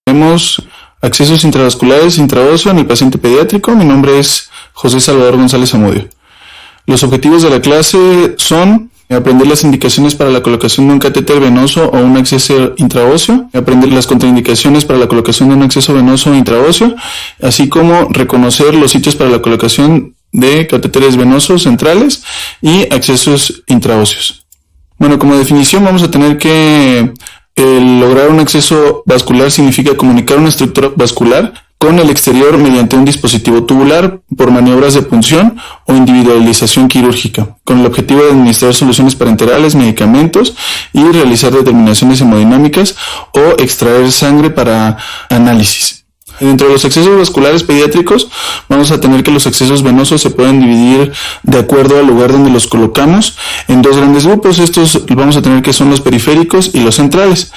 Tenemos accesos intravasculares intraóseo en el paciente pediátrico. Mi nombre es José Salvador González Zamudio. Los objetivos de la clase son aprender las indicaciones para la colocación de un catéter venoso o un acceso intraóseo, aprender las contraindicaciones para la colocación de un acceso venoso o intraóseo, así como reconocer los sitios para la colocación de catéteres venosos centrales y accesos intraóseos. Bueno, como definición vamos a tener que lograr un acceso vascular significa comunicar una estructura vascular con el exterior mediante un dispositivo tubular por maniobras de punción o individualización quirúrgica, con el objetivo de administrar soluciones parenterales, medicamentos y realizar determinaciones hemodinámicas o extraer sangre para análisis. Dentro de los accesos vasculares pediátricos vamos a tener que los accesos venosos se pueden dividir de acuerdo al lugar donde los colocamos en dos grandes grupos. Estos vamos a tener que son los periféricos y los centrales.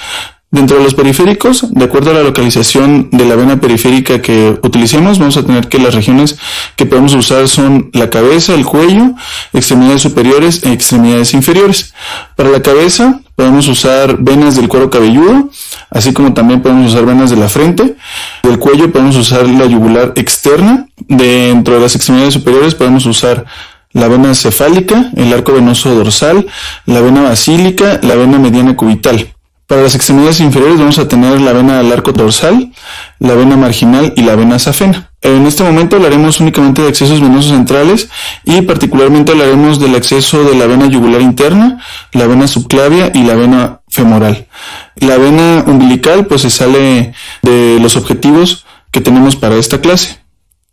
Dentro de los periféricos, de acuerdo a la localización de la vena periférica que utilicemos, vamos a tener que las regiones que podemos usar son la cabeza, el cuello, extremidades superiores e extremidades inferiores. Para la cabeza podemos usar venas del cuero cabelludo, así como también podemos usar venas de la frente. Del cuello podemos usar la yugular externa. Dentro de las extremidades superiores podemos usar la vena cefálica, el arco venoso dorsal, la vena basílica, la vena mediana cubital. Para las extremidades inferiores vamos a tener la vena del arco dorsal, la vena marginal y la vena safena. En este momento hablaremos únicamente de accesos venosos centrales y particularmente hablaremos del acceso de la vena yugular interna, la vena subclavia y la vena femoral. La vena umbilical pues se sale de los objetivos que tenemos para esta clase.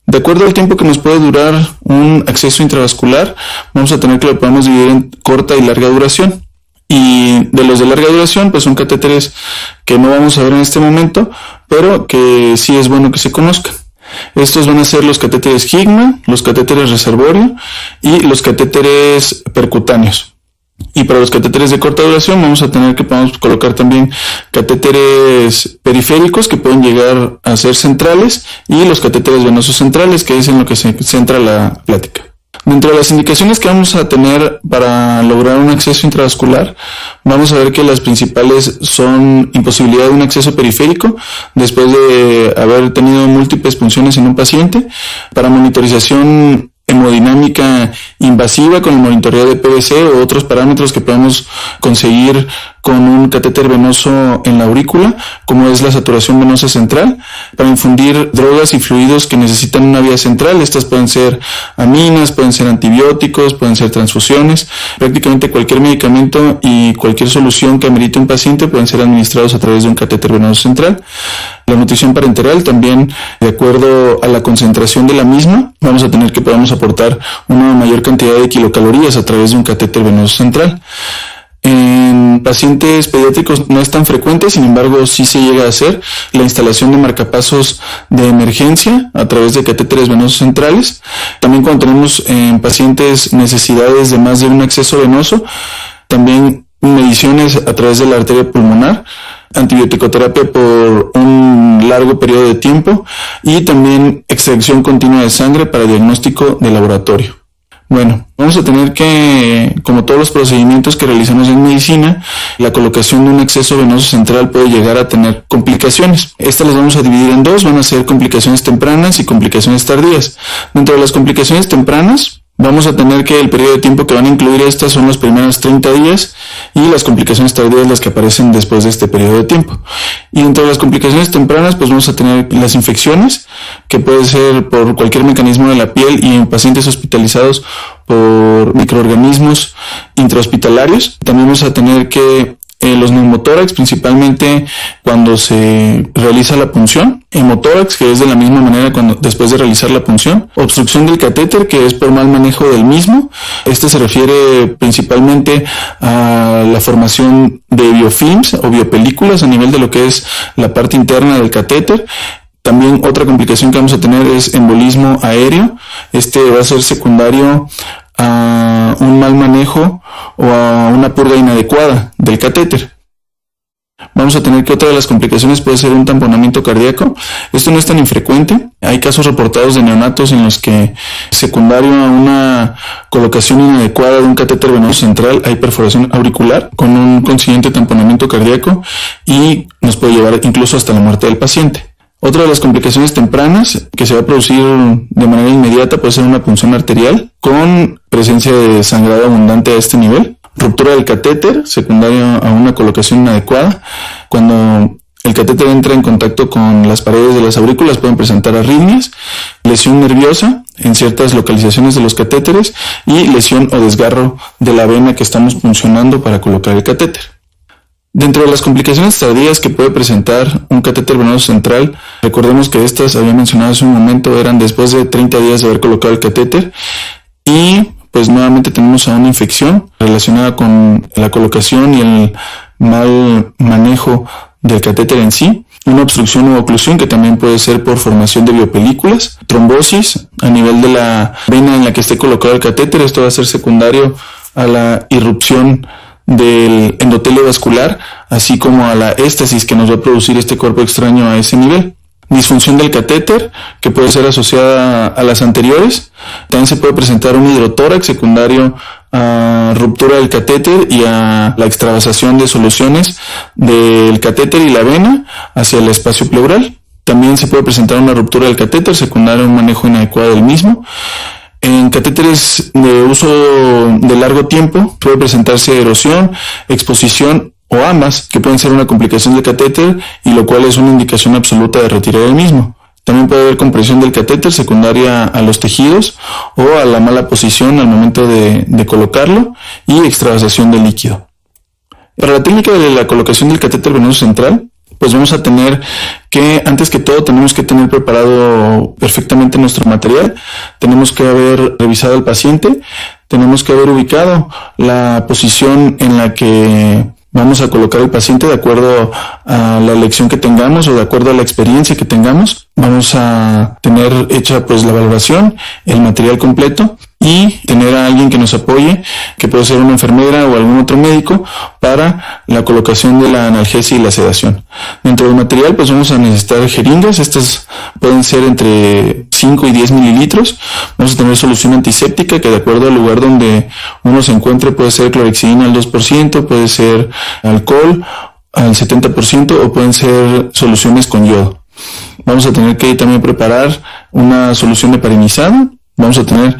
De acuerdo al tiempo que nos puede durar un acceso intravascular, vamos a tener que lo podemos dividir en corta y larga duración. Y de los de larga duración, pues son catéteres que no vamos a ver en este momento, pero que sí es bueno que se conozcan. Estos van a ser los catéteres Higma, los catéteres reservorio y los catéteres percutáneos. Y para los catéteres de corta duración vamos a tener que podemos colocar también catéteres periféricos que pueden llegar a ser centrales y los catéteres venosos centrales, que es en lo que se centra la plática. Dentro de las indicaciones que vamos a tener para lograr un acceso intravascular, vamos a ver que las principales son imposibilidad de un acceso periférico después de haber tenido múltiples punciones en un paciente, para monitorización hemodinámica invasiva con el monitoreo de PVC o otros parámetros que podemos conseguir con un catéter venoso en la aurícula, como es la saturación venosa central, para infundir drogas y fluidos que necesitan una vía central. Estas pueden ser aminas, pueden ser antibióticos, pueden ser transfusiones. Prácticamente cualquier medicamento y cualquier solución que amerite un paciente pueden ser administrados a través de un catéter venoso central. La nutrición parenteral también, de acuerdo a la concentración de la misma, vamos a tener que podamos aportar una mayor cantidad de kilocalorías a través de un catéter venoso central. En pacientes pediátricos no es tan frecuente, sin embargo sí se llega a hacer la instalación de marcapasos de emergencia a través de catéteres venosos centrales. También cuando tenemos en pacientes necesidades de más de un acceso venoso, también mediciones a través de la arteria pulmonar, antibiótico-terapia por un largo periodo de tiempo y también extracción continua de sangre para diagnóstico de laboratorio. Bueno, vamos a tener que, como todos los procedimientos que realizamos en medicina, la colocación de un acceso venoso central puede llegar a tener complicaciones. Estas las vamos a dividir en dos, van a ser complicaciones tempranas y complicaciones tardías. Dentro de las complicaciones tempranas, vamos a tener que el periodo de tiempo que van a incluir estas son los primeros 30 días y las complicaciones tardías las que aparecen después de este periodo de tiempo. Y dentro de las complicaciones tempranas pues vamos a tener las infecciones, que puede ser por cualquier mecanismo de la piel y en pacientes hospitalizados por microorganismos intrahospitalarios. También vamos a tener que los neumotórax, principalmente cuando se realiza la punción, hemotórax, que es de la misma manera cuando después de realizar la punción, obstrucción del catéter, que es por mal manejo del mismo. Este se refiere principalmente a la formación de biofilms o biopelículas a nivel de lo que es la parte interna del catéter. También otra complicación que vamos a tener es embolismo aéreo. Este va a ser secundario a un mal manejo o a una purga inadecuada del catéter. Vamos a tener que otra de las complicaciones puede ser un tamponamiento cardíaco. Esto no es tan infrecuente. Hay casos reportados de neonatos en los que, secundario a una colocación inadecuada de un catéter venoso central, hay perforación auricular con un consiguiente tamponamiento cardíaco y nos puede llevar incluso hasta la muerte del paciente. Otra de las complicaciones tempranas que se va a producir de manera inmediata puede ser una punción arterial con presencia de sangrado abundante a este nivel. Ruptura del catéter, secundario a una colocación inadecuada. Cuando el catéter entra en contacto con las paredes de las aurículas pueden presentar arritmias, lesión nerviosa en ciertas localizaciones de los catéteres y lesión o desgarro de la vena que estamos puncionando para colocar el catéter. Dentro de las complicaciones tardías que puede presentar un catéter venoso central, recordemos que estas, había mencionado hace un momento, eran después de 30 días de haber colocado el catéter y pues nuevamente tenemos a una infección relacionada con la colocación y el mal manejo del catéter en sí, una obstrucción u oclusión que también puede ser por formación de biopelículas, trombosis a nivel de la vena en la que esté colocado el catéter. Esto va a ser secundario a la irrupción del endotelio vascular, así como a la éstasis que nos va a producir este cuerpo extraño a ese nivel. Disfunción del catéter, que puede ser asociada a las anteriores. También se puede presentar un hidrotórax secundario a ruptura del catéter y a la extravasación de soluciones del catéter y la vena hacia el espacio pleural. También se puede presentar una ruptura del catéter secundario a un manejo inadecuado del mismo. En catéteres de uso de largo tiempo puede presentarse erosión, exposición o ambas, que pueden ser una complicación del catéter y lo cual es una indicación absoluta de retirar el mismo. También puede haber compresión del catéter secundaria a los tejidos o a la mala posición al momento de colocarlo y extravasación del líquido. Para la técnica de la colocación del catéter venoso central, pues vamos a tener que, antes que todo, tenemos que tener preparado perfectamente nuestro material. Tenemos que haber revisado al paciente, tenemos que haber ubicado la posición en la que vamos a colocar el paciente de acuerdo a la elección que tengamos o de acuerdo a la experiencia que tengamos. Vamos a tener hecha pues la valoración, el material completo y tener a alguien que nos apoye, que puede ser una enfermera o algún otro médico, para la colocación de la analgesia y la sedación. Dentro del material pues vamos a necesitar jeringas, estas pueden ser entre 5 y 10 mililitros. Vamos a tener solución antiséptica que de acuerdo al lugar donde uno se encuentre puede ser clorhexidina al 2%, puede ser alcohol al 70% o pueden ser soluciones con yodo. Vamos a tener que también preparar una solución de parinizado. Vamos a tener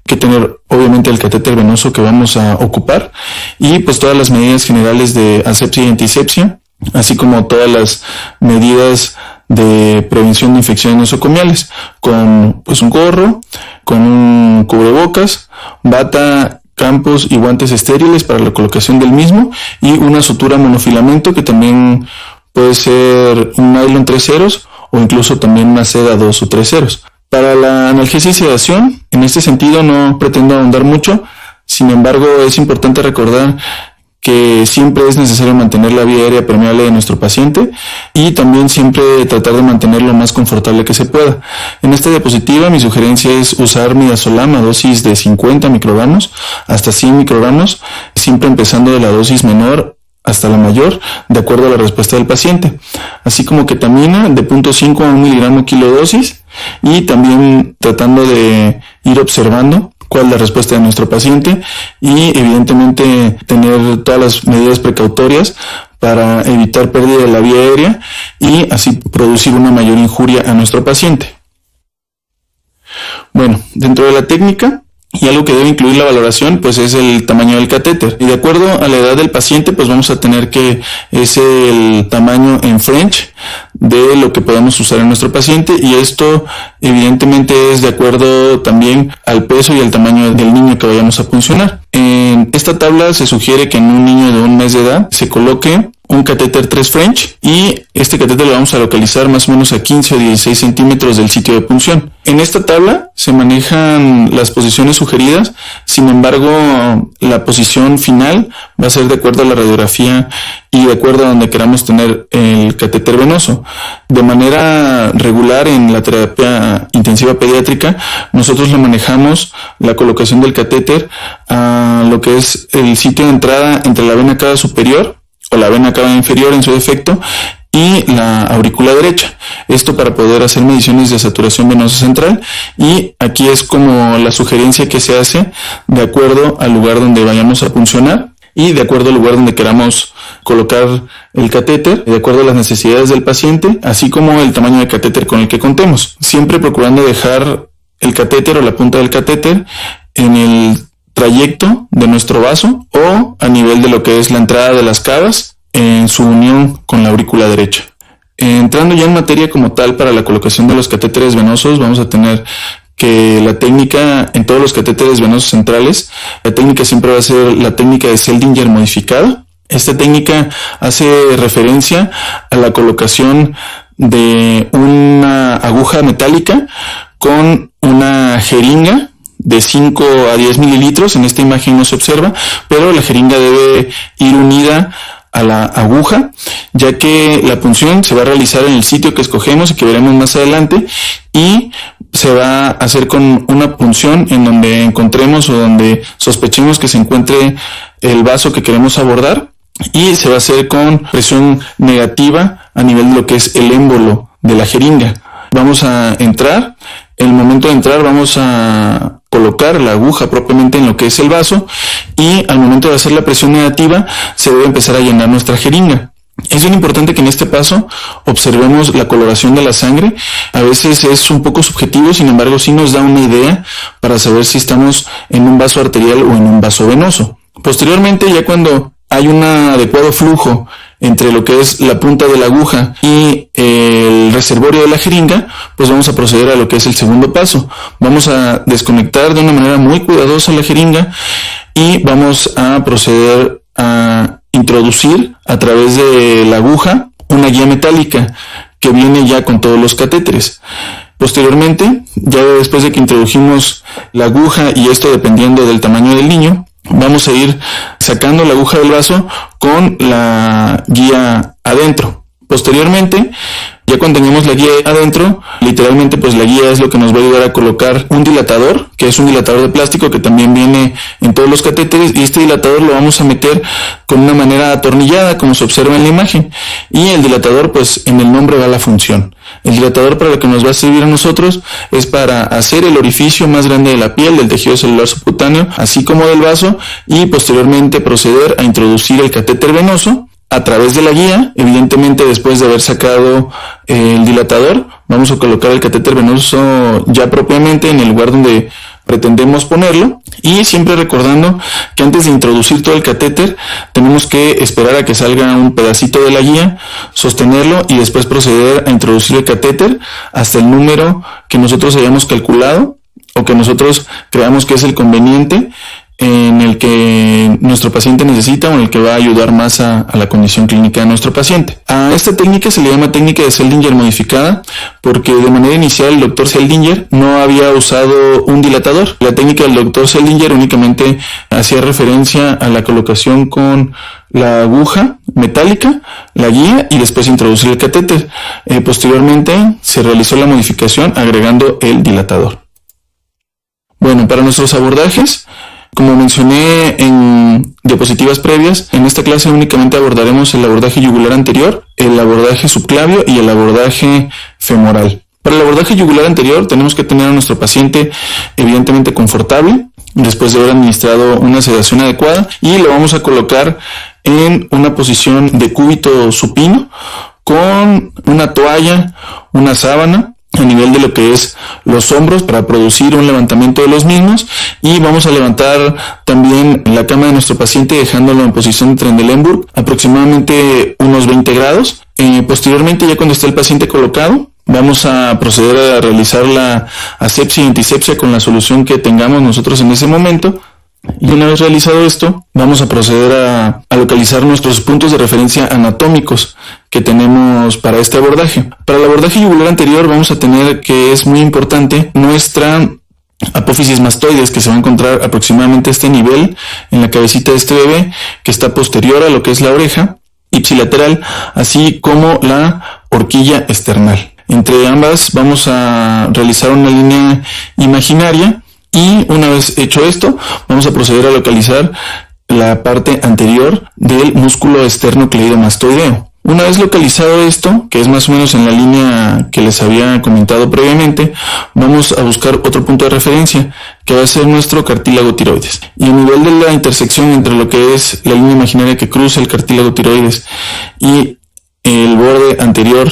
que tener obviamente el catéter venoso que vamos a ocupar y pues todas las medidas generales de asepsia y antisepsia, así como todas las medidas de prevención de infecciones nosocomiales, con pues un gorro, con un cubrebocas, bata, campos y guantes estériles para la colocación del mismo y una sutura monofilamento que también puede ser un nylon 3 ceros o incluso también una seda 2 o 3 ceros. Para la analgesia y sedación, en este sentido no pretendo ahondar mucho, sin embargo es importante recordar que siempre es necesario mantener la vía aérea permeable de nuestro paciente y también siempre tratar de mantenerlo lo más confortable que se pueda. En esta diapositiva mi sugerencia es usar midazolam a dosis de 50 microgramos hasta 100 microgramos, siempre empezando de la dosis menor hasta la mayor, de acuerdo a la respuesta del paciente, así como ketamina de 0.5 a 1 miligramo kilodosis y también tratando de ir observando cuál es la respuesta de nuestro paciente y evidentemente tener todas las medidas precautorias para evitar pérdida de la vía aérea y así producir una mayor injuria a nuestro paciente. Bueno, dentro de la técnica, y algo que debe incluir la valoración, pues es el tamaño del catéter. Y de acuerdo a la edad del paciente, pues vamos a tener que es el tamaño en French de lo que podemos usar en nuestro paciente. Y esto evidentemente es de acuerdo también al peso y al tamaño del niño que vayamos a puncionar. En esta tabla se sugiere que en un niño de 1 mes de edad se coloque un catéter 3 French y este catéter lo vamos a localizar más o menos a 15 o 16 centímetros del sitio de punción. En esta tabla se manejan las posiciones sugeridas, sin embargo la posición final va a ser de acuerdo a la radiografía y de acuerdo a donde queramos tener el catéter venoso. De manera regular en la terapia intensiva pediátrica nosotros lo manejamos la colocación del catéter a lo que es el sitio de entrada entre la vena cava superior o la vena cava inferior en su defecto, y la aurícula derecha. Esto para poder hacer mediciones de saturación venosa central, y aquí es como la sugerencia que se hace de acuerdo al lugar donde vayamos a puncionar y de acuerdo al lugar donde queramos colocar el catéter, de acuerdo a las necesidades del paciente, así como el tamaño de catéter con el que contemos. Siempre procurando dejar el catéter o la punta del catéter en el trayecto de nuestro vaso o a nivel de lo que es la entrada de las cavas en su unión con la aurícula derecha. Entrando ya en materia como tal para la colocación de los catéteres venosos, vamos a tener que la técnica en todos los catéteres venosos centrales, la técnica siempre va a ser la técnica de Seldinger modificada. Esta técnica hace referencia a la colocación de una aguja metálica con una jeringa de 5 a 10 mililitros. En esta imagen no se observa, pero la jeringa debe ir unida a la aguja, ya que la punción se va a realizar en el sitio que escogemos y que veremos más adelante, y se va a hacer con una punción en donde encontremos o donde sospechemos que se encuentre el vaso que queremos abordar, y se va a hacer con presión negativa a nivel de lo que es el émbolo de la jeringa. Vamos a entrar, en el momento de entrar vamos a colocar la aguja propiamente en lo que es el vaso, y al momento de hacer la presión negativa se debe empezar a llenar nuestra jeringa. Es bien importante que en este paso observemos la coloración de la sangre. A veces es un poco subjetivo, sin embargo sí nos da una idea para saber si estamos en un vaso arterial o en un vaso venoso. Posteriormente, ya cuando hay un adecuado flujo entre lo que es la punta de la aguja y el reservorio de la jeringa, pues vamos a proceder a lo que es el segundo paso. Vamos a desconectar de una manera muy cuidadosa la jeringa y vamos a proceder a introducir a través de la aguja una guía metálica que viene ya con todos los catéteres. Posteriormente, ya después de que introdujimos la aguja, y esto dependiendo del tamaño del niño, vamos a ir sacando la aguja del vaso con la guía adentro. Posteriormente, ya cuando tengamos la guía adentro, literalmente pues la guía es lo que nos va a ayudar a colocar un dilatador, que es un dilatador de plástico que también viene en todos los catéteres, y este dilatador lo vamos a meter con una manera atornillada, como se observa en la imagen, y el dilatador pues en el nombre va la función. El dilatador para lo que nos va a servir a nosotros es para hacer el orificio más grande de la piel, del tejido celular subcutáneo, así como del vaso, y posteriormente proceder a introducir el catéter venoso a través de la guía. Evidentemente, después de haber sacado el dilatador, vamos a colocar el catéter venoso ya propiamente en el lugar donde pretendemos ponerlo, y siempre recordando que antes de introducir todo el catéter tenemos que esperar a que salga un pedacito de la guía, sostenerlo y después proceder a introducir el catéter hasta el número que nosotros hayamos calculado o que nosotros creamos que es el conveniente, en el que nuestro paciente necesita o en el que va a ayudar más a la condición clínica de nuestro paciente. A esta técnica se le llama técnica de Seldinger modificada porque de manera inicial el doctor Seldinger no había usado un dilatador. La técnica del doctor Seldinger únicamente hacía referencia a la colocación con la aguja metálica, la guía y después introducir el catéter. Posteriormente se realizó la modificación agregando el dilatador. Bueno, para nuestros abordajes, como mencioné en diapositivas previas, en esta clase únicamente abordaremos el abordaje yugular anterior, el abordaje subclavio y el abordaje femoral. Para el abordaje yugular anterior tenemos que tener a nuestro paciente evidentemente confortable, después de haber administrado una sedación adecuada, y lo vamos a colocar en una posición de cúbito supino con una toalla, una sábana, a nivel de lo que es los hombros para producir un levantamiento de los mismos, y vamos a levantar también la cama de nuestro paciente dejándolo en posición de Trendelenburg aproximadamente unos 20 grados. Posteriormente, ya cuando esté el paciente colocado, vamos a proceder a realizar la asepsia y antisepsia con la solución que tengamos nosotros en ese momento. Y una vez realizado esto, vamos a proceder a localizar nuestros puntos de referencia anatómicos que tenemos para este abordaje. Para el abordaje yugular anterior vamos a tener que es muy importante nuestra apófisis mastoides, que se va a encontrar aproximadamente a este nivel en la cabecita de este bebé, que está posterior a lo que es la oreja ipsilateral, así como la horquilla esternal. Entre ambas vamos a realizar una línea imaginaria, y una vez hecho esto, vamos a proceder a localizar la parte anterior del músculo esternocleidomastoideo. Una vez localizado esto, que es más o menos en la línea que les había comentado previamente, vamos a buscar otro punto de referencia, que va a ser nuestro cartílago tiroides. Y a nivel de la intersección entre lo que es la línea imaginaria que cruza el cartílago tiroides y el borde anterior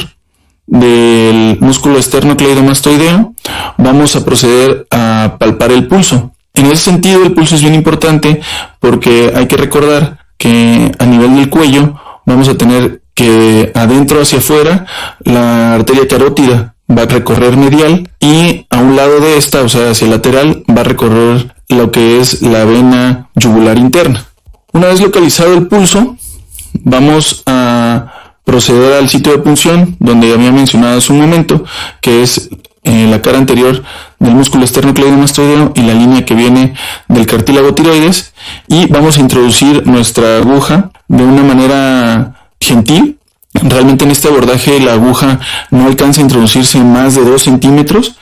del músculo esternocleidomastoideo, vamos a proceder a palpar el pulso. En ese sentido, el pulso es bien importante porque hay que recordar que a nivel del cuello vamos a tener que adentro hacia afuera la arteria carótida va a recorrer medial y a un lado de esta, o sea hacia el lateral, va a recorrer lo que es la vena yugular interna. Una vez localizado el pulso, vamos a proceder al sitio de punción donde había mencionado hace un momento, que es la cara anterior del músculo esternocleidomastoideo y la línea que viene del cartílago tiroides, y vamos a introducir nuestra aguja de una manera gentil. Realmente en este abordaje la aguja no alcanza a introducirse más de 2 centímetros,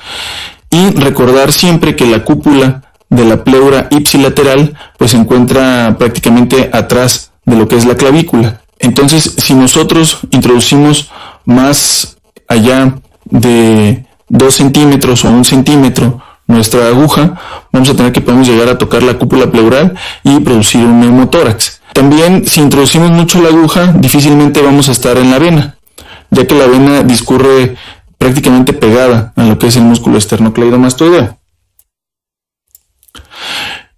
y recordar siempre que la cúpula de la pleura ipsilateral pues se encuentra prácticamente atrás de lo que es la clavícula. Entonces, si nosotros introducimos más allá de 2 centímetros o 1 centímetro nuestra aguja, vamos a tener que podemos llegar a tocar la cúpula pleural y producir un neumotórax. También, si introducimos mucho la aguja, difícilmente vamos a estar en la vena, ya que la vena discurre prácticamente pegada a lo que es el músculo esternocleidomastoideo.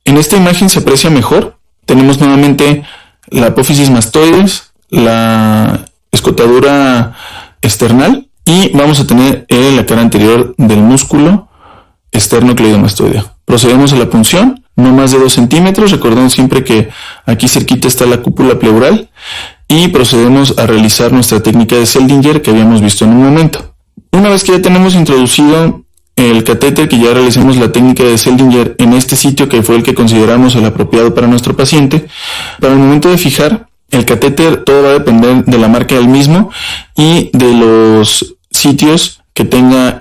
En esta imagen se aprecia mejor. Tenemos nuevamente la apófisis mastoides, la escotadura esternal, y vamos a tener la cara anterior del músculo esternocleidomastoideo. Procedemos a la punción. No más de 2 centímetros, recordando siempre que aquí cerquita está la cúpula pleural, y procedemos a realizar nuestra técnica de Seldinger que habíamos visto en un momento. Una vez que ya tenemos introducido el catéter, que ya realizamos la técnica de Seldinger en este sitio que fue el que consideramos el apropiado para nuestro paciente, para el momento de fijar el catéter todo va a depender de la marca del mismo y de los sitios que tenga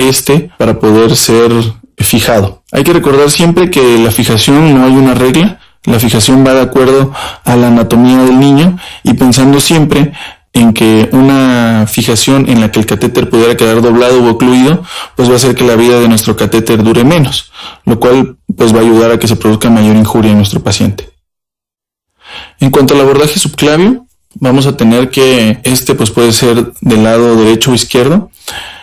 para poder ser fijado. Hay que recordar siempre que la fijación no hay una regla, la fijación va de acuerdo a la anatomía del niño, y pensando siempre en que una fijación en la que el catéter pudiera quedar doblado o ocluido, pues va a hacer que la vida de nuestro catéter dure menos, lo cual pues va a ayudar a que se produzca mayor injuria en nuestro paciente. En cuanto al abordaje subclavio, vamos a tener que pues puede ser del lado derecho o izquierdo.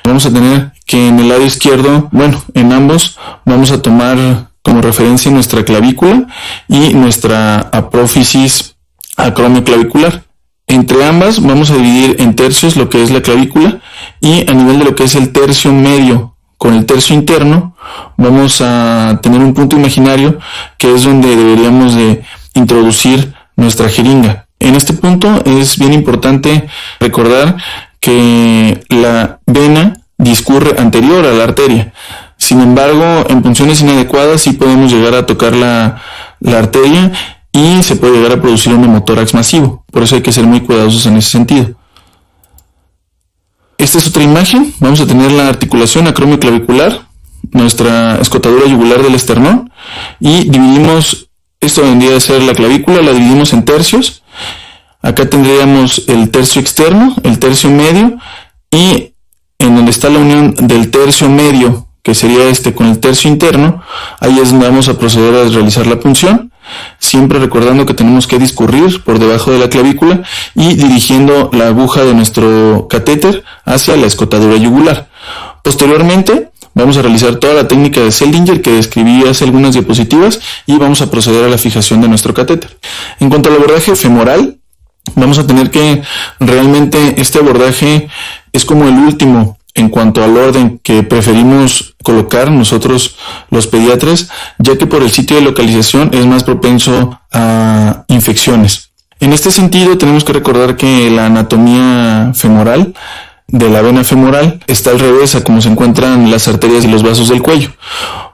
Vamos a tener que en el lado izquierdo, en ambos vamos a tomar como referencia nuestra clavícula y nuestra apófisis acromioclavicular. Entre ambas vamos a dividir en tercios lo que es la clavícula, y a nivel de lo que es el tercio medio con el tercio interno vamos a tener un punto imaginario que es donde deberíamos de introducir nuestra jeringa. En este punto es bien importante recordar que la vena discurre anterior a la arteria. Sin embargo, en punciones inadecuadas sí podemos llegar a tocar la arteria y se puede llegar a producir un hemotórax masivo. Por eso hay que ser muy cuidadosos en ese sentido. Esta es otra imagen. Vamos a tener la articulación acromioclavicular, nuestra escotadura yugular del esternón, y dividimos, esto vendría a ser la clavícula, la dividimos en tercios. Acá tendríamos el tercio externo, el tercio medio, y en donde está la unión del tercio medio, que sería con el tercio interno, ahí es donde vamos a proceder a realizar la punción, siempre recordando que tenemos que discurrir por debajo de la clavícula y dirigiendo la aguja de nuestro catéter hacia la escotadura yugular. Posteriormente vamos a realizar toda la técnica de Seldinger que describí hace algunas diapositivas, y vamos a proceder a la fijación de nuestro catéter. En cuanto al abordaje femoral, vamos a tener que realmente este abordaje es como el último en cuanto al orden que preferimos colocar nosotros los pediatras, ya que por el sitio de localización es más propenso a infecciones. En este sentido tenemos que recordar que la anatomía femoral de la vena femoral está al revés a como se encuentran las arterias y los vasos del cuello.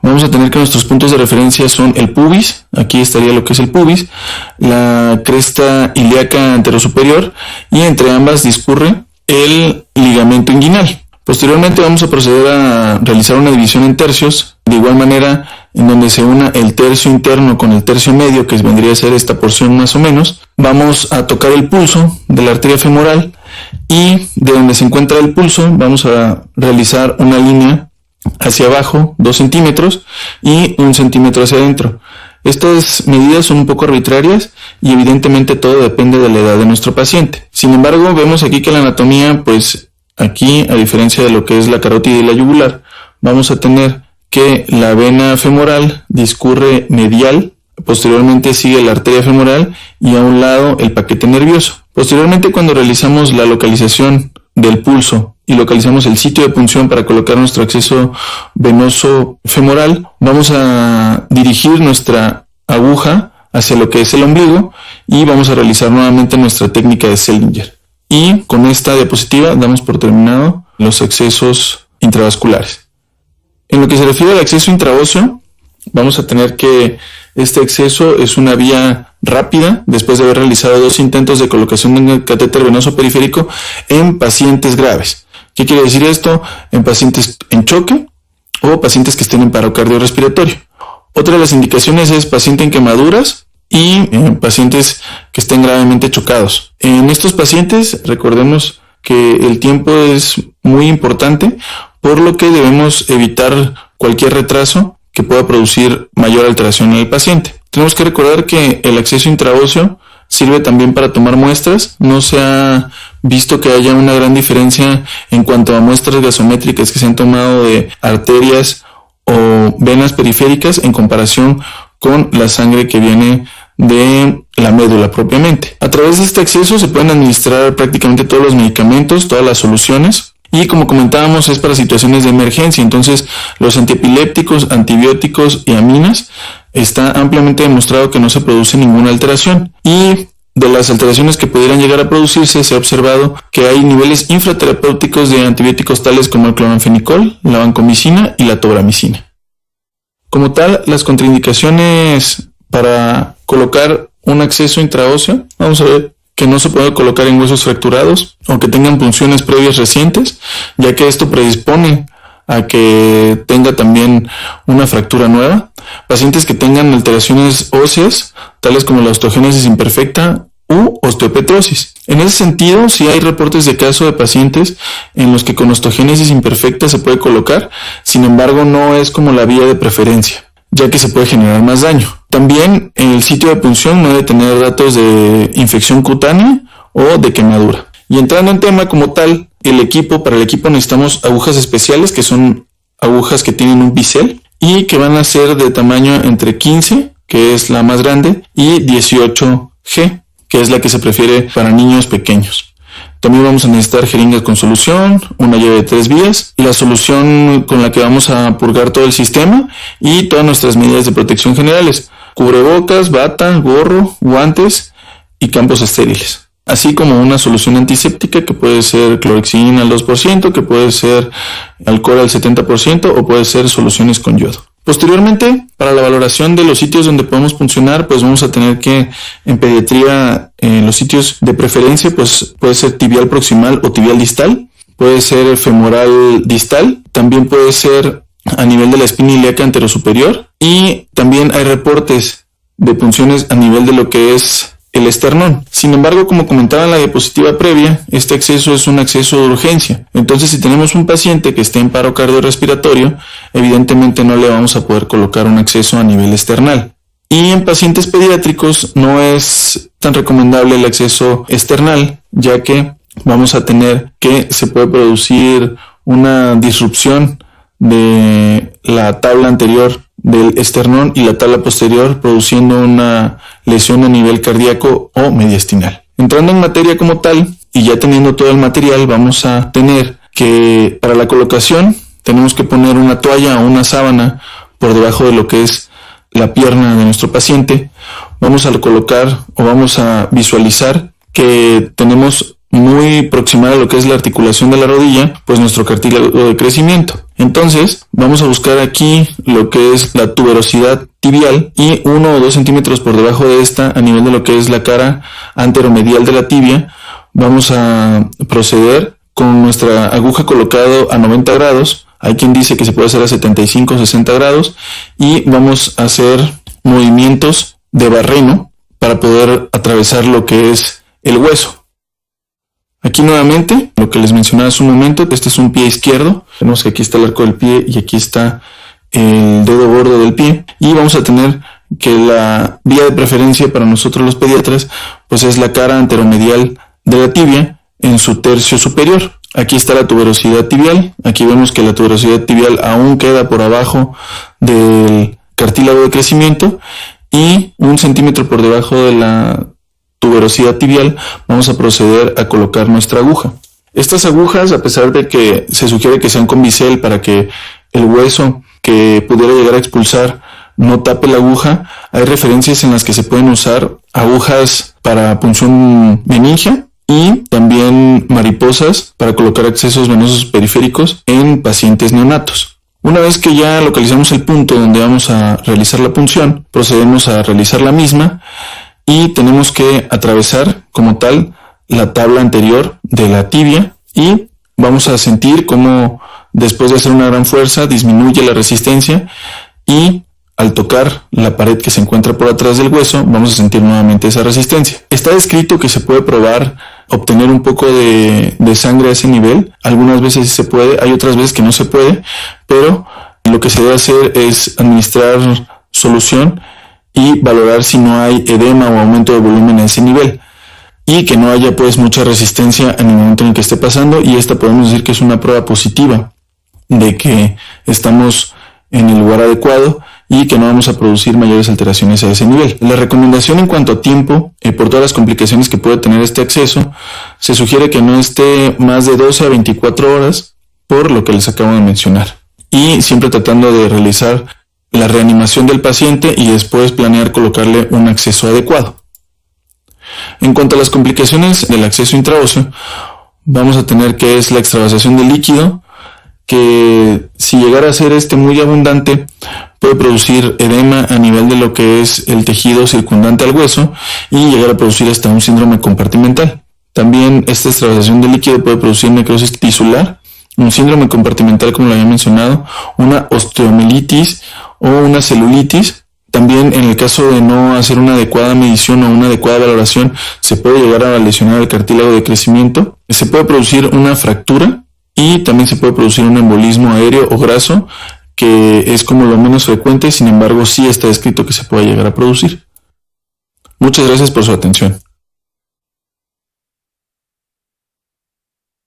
Vamos a tener que nuestros puntos de referencia son el pubis, aquí estaría lo que es el pubis, la cresta ilíaca anterosuperior, y entre ambas discurre el ligamento inguinal. Posteriormente vamos a proceder a realizar una división en tercios. De igual manera, en donde se una el tercio interno con el tercio medio, que vendría a ser esta porción más o menos, vamos a tocar el pulso de la arteria femoral y de donde se encuentra el pulso vamos a realizar una línea hacia abajo, 2 centímetros y 1 centímetro hacia adentro. Estas medidas son un poco arbitrarias y evidentemente todo depende de la edad de nuestro paciente. Sin embargo, vemos aquí que la anatomía, pues aquí, a diferencia de lo que es la carótida y la yugular, vamos a tener que la vena femoral discurre medial, posteriormente sigue la arteria femoral y a un lado el paquete nervioso. Posteriormente, cuando realizamos la localización del pulso y localizamos el sitio de punción para colocar nuestro acceso venoso femoral, vamos a dirigir nuestra aguja hacia lo que es el ombligo y vamos a realizar nuevamente nuestra técnica de Seldinger. Y con esta diapositiva damos por terminado los accesos intravasculares. En lo que se refiere al acceso intraóseo, vamos a tener que este acceso es una vía rápida después de haber realizado 2 intentos de colocación de catéter venoso periférico en pacientes graves. ¿Qué quiere decir esto? En pacientes en choque o pacientes que estén en paro cardiorrespiratorio. Otra de las indicaciones es paciente en quemaduras y pacientes que estén gravemente chocados. En estos pacientes, recordemos que el tiempo es muy importante, por lo que debemos evitar cualquier retraso que pueda producir mayor alteración en el paciente. Tenemos que recordar que el acceso intraóseo sirve también para tomar muestras. No se ha visto que haya una gran diferencia en cuanto a muestras gasométricas que se han tomado de arterias o venas periféricas en comparación con la sangre que viene de la médula propiamente. A través de este acceso se pueden administrar prácticamente todos los medicamentos, todas las soluciones. Y como comentábamos, es para situaciones de emergencia. Entonces, los antiepilépticos, antibióticos y aminas está ampliamente demostrado que no se produce ninguna alteración. Y de las alteraciones que pudieran llegar a producirse, se ha observado que hay niveles infraterapéuticos de antibióticos tales como el cloranfenicol, la vancomicina y la tobramicina. Como tal, las contraindicaciones para colocar un acceso intraóseo, vamos a ver que no se puede colocar en huesos fracturados o que tengan punciones previas recientes, ya que esto predispone a que tenga también una fractura nueva. Pacientes que tengan alteraciones óseas, tales como la osteogénesis imperfecta u osteopetrosis. En ese sentido, sí hay reportes de caso de pacientes en los que con osteogénesis imperfecta se puede colocar, sin embargo no es como la vía de preferencia, ya que se puede generar más daño. También el sitio de punción no debe tener datos de infección cutánea o de quemadura. Y entrando en tema como tal, para el equipo necesitamos agujas especiales, que son agujas que tienen un bisel y que van a ser de tamaño entre 15, que es la más grande, y 18G, que es la que se prefiere para niños pequeños. También vamos a necesitar jeringas con solución, una llave de 3 vías, la solución con la que vamos a purgar todo el sistema y todas nuestras medidas de protección generales: cubrebocas, bata, gorro, guantes y campos estériles. Así como una solución antiséptica que puede ser clorexidina al 2%, que puede ser alcohol al 70% o puede ser soluciones con yodo. Posteriormente, para la valoración de los sitios donde podemos puncionar, pues vamos a tener que en pediatría los sitios de preferencia, pues puede ser tibial proximal o tibial distal, puede ser femoral distal, también puede ser a nivel de la espina ilíaca anterosuperior y también hay reportes de punciones a nivel de lo que es el esternón. Sin embargo, como comentaba en la diapositiva previa, este acceso es un acceso de urgencia. Entonces, si tenemos un paciente que esté en paro cardiorrespiratorio, evidentemente no le vamos a poder colocar un acceso a nivel esternal. Y en pacientes pediátricos no es tan recomendable el acceso external, ya que vamos a tener que se puede producir una disrupción de la tabla anterior del esternón y la tabla posterior, produciendo una lesión a nivel cardíaco o mediastinal. Entrando en materia como tal y ya teniendo todo el material, vamos a tener que para la colocación tenemos que poner una toalla o una sábana por debajo de lo que es la pierna de nuestro paciente. Vamos a colocar o vamos a visualizar que tenemos muy proximada a lo que es la articulación de la rodilla, pues nuestro cartílago de crecimiento. Entonces, vamos a buscar aquí lo que es la tuberosidad tibial y 1 o 2 centímetros por debajo de esta, a nivel de lo que es la cara anteromedial de la tibia. Vamos a proceder con nuestra aguja colocado a 90 grados Hay quien dice que se puede hacer a 75 o 60 grados y vamos a hacer movimientos de barreno para poder atravesar lo que es el hueso. Aquí nuevamente, lo que les mencionaba hace un momento, este es un pie izquierdo. Vemos que aquí está el arco del pie y aquí está el dedo gordo del pie. Y vamos a tener que la vía de preferencia para nosotros los pediatras, pues es la cara anteromedial de la tibia en su tercio superior. Aquí está la tuberosidad tibial. Aquí vemos que la tuberosidad tibial aún queda por abajo del cartílago de crecimiento y 1 centímetro por debajo de la tuberosidad tibial vamos a proceder a colocar nuestra aguja. Estas agujas, a pesar de que se sugiere que sean con bisel para que el hueso que pudiera llegar a expulsar no tape la aguja, hay referencias en las que se pueden usar agujas para punción meningia y también mariposas para colocar accesos venosos periféricos en pacientes neonatos. Una vez que ya localizamos el punto donde vamos a realizar la punción, procedemos a realizar la misma y tenemos que atravesar como tal la tabla anterior de la tibia y vamos a sentir cómo después de hacer una gran fuerza disminuye la resistencia y al tocar la pared que se encuentra por atrás del hueso vamos a sentir nuevamente esa resistencia. Está descrito que se puede probar obtener un poco de sangre a ese nivel. Algunas veces se puede, hay otras veces que no se puede, pero lo que se debe hacer es administrar solución y valorar si no hay edema o aumento de volumen a ese nivel y que no haya pues mucha resistencia en el momento en el que esté pasando, y esta podemos decir que es una prueba positiva de que estamos en el lugar adecuado y que no vamos a producir mayores alteraciones a ese nivel. La recomendación en cuanto a tiempo, por todas las complicaciones que puede tener este acceso, se sugiere que no esté más de 12 a 24 horas por lo que les acabo de mencionar, y siempre tratando de realizar la reanimación del paciente y después planear colocarle un acceso adecuado. En cuanto a las complicaciones del acceso intraóseo, vamos a tener que es la extravasación de líquido, que si llegara a ser muy abundante puede producir edema a nivel de lo que es el tejido circundante al hueso y llegar a producir hasta un síndrome compartimental. También esta extravasación de líquido puede producir necrosis tisular, un síndrome compartimental como lo había mencionado, una osteomielitis o una celulitis. También en el caso de no hacer una adecuada medición o una adecuada valoración se puede llegar a lesionar el cartílago de crecimiento, se puede producir una fractura y también se puede producir un embolismo aéreo o graso, que es como lo menos frecuente, sin embargo sí está descrito que se puede llegar a producir. Muchas gracias por su atención.